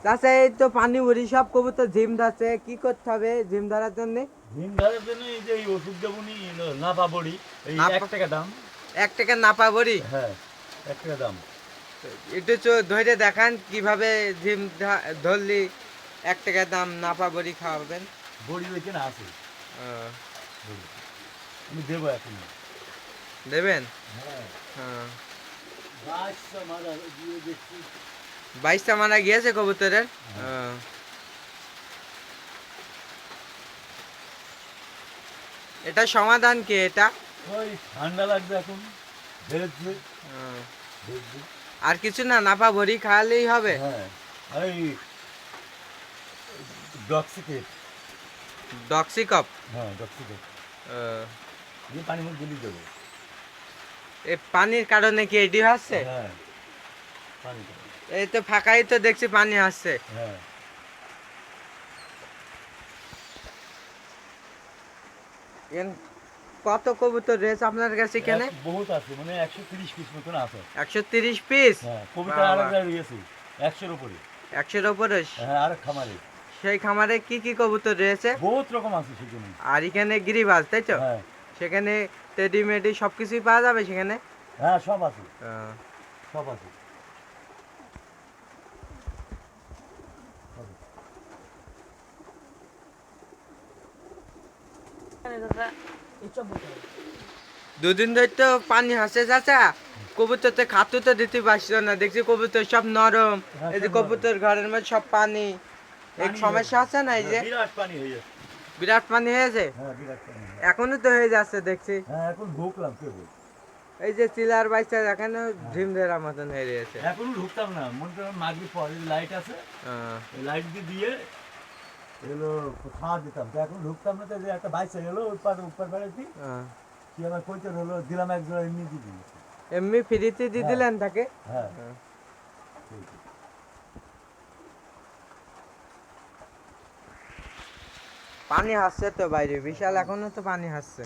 চাচা এই তো পানি ভরি সব কবুতর ঝিম ধরছে, কি করতে হবে ঝিম ধরার জন্য? ঝিম ধরার জন্য এই যে এই ওষুধ দেবনি, নাপা বড়ি, এই নাপা- 1 টাকা দাম। 1 টাকা নাপা ভরি? হ্যাঁ, 1 টাকা দাম। একটু ধরে দেখান কিভাবে ঝিম ধরলি 1 টাকা দাম নাপা ভরি খাওয়াবেন। বড়ি ওইখানে আছে। আহ, বড়ি। আমি দেবো এখন। দেবেন? হ্যাঁ, হ্যাঁ। গাছটা মারা দিয়ে দেখছি। 22টা মারা গিয়েছে কবুতরের। হ্যাঁ। আহ, এটা সমাধান কি এটা? ওই ঠান্ডা লাগবে এখন, ভেজছে, আহ, ভেজছে। আর কিছু না, নাপা ভরি খাওয়ালেই হবে? হ্যাঁ, এই ডক্সিকেট। ডক্সিকপ? হ্যাঁ, ডক্সিকেট আহ, দিয়ে পানির মধ্যে গুলি দেবো। এই পানির কারণে কি এটি হচ্ছে? হ্যাঁ, পানি দেবো। এই তো ফাঁকাই তো দেখছি পানি আসছে। হ্যাঁ, এন- কত কবুতর রয়েছে আপনার কাছে এখানে? বহুত আছে, মানে 130 পিস মতন আছে। 130 পিস? হ্যাঁ, কবিতা আর একটা রয়েছে 100-র উপরে। 100-র উপরে? হ্যাঁ, আর খামারে সেই খামারে কি কি কবুতর রয়েছে? বহুত রকম আছে সেখানে। আর এখানে গিরিবাজ, তাই তো? হ্যাঁ, সেখানে টেডি মেডি সবকিছুই পাওয়া যাবে সেখানে? হ্যাঁ, সব আছে, আহ, সব আছে। দুদিন ধরে তো পানি আসছে চাচা, কবুতর তো খাদ্য তো দিতে পারছিল না, দেখছি কবুতর সব নরম। হ্যাঁ, এই যে সব নরম। কবুতর ঘরের মধ্যে সব পানি, এক পানি সমস্যা আছে না? এই যে হ্যাঁ, বিরাট পানি হয়ে যাচ্ছে। বিরাট পানি হয়েছে, হ্যাঁ, বিরাট পানি। এখনো তো হয়ে যাচ্ছে দেখছি। হ্যাঁ, এখন ঢুকলাম কেবল। এই যে চিলার বাইচা এখানে ঝিম ধরা মতন হয়ে রয়েছে। এখনো ঢুকতাম না, মনে করেন মাগরিব পরে লাইট আছে, আহ, এই লাইট দিয়ে এগুলো খাওয়া দিতাম। তো এখন ঢুকতাম না, তো যে একটা বাইসে গেলো উপর বেড়াইছি, আহ। কি আমার কইতে হলো, দিলাম এক জোড়া এমনি দিদি। এমনি ফ্রিতে দিয়ে হ্যাঁ। দিলেন তাকে? হ্যাঁ, আহ। ঠিক আছে। পানি আসছে তো বাইরে বিশাল, এখনো তো পানি আসছে।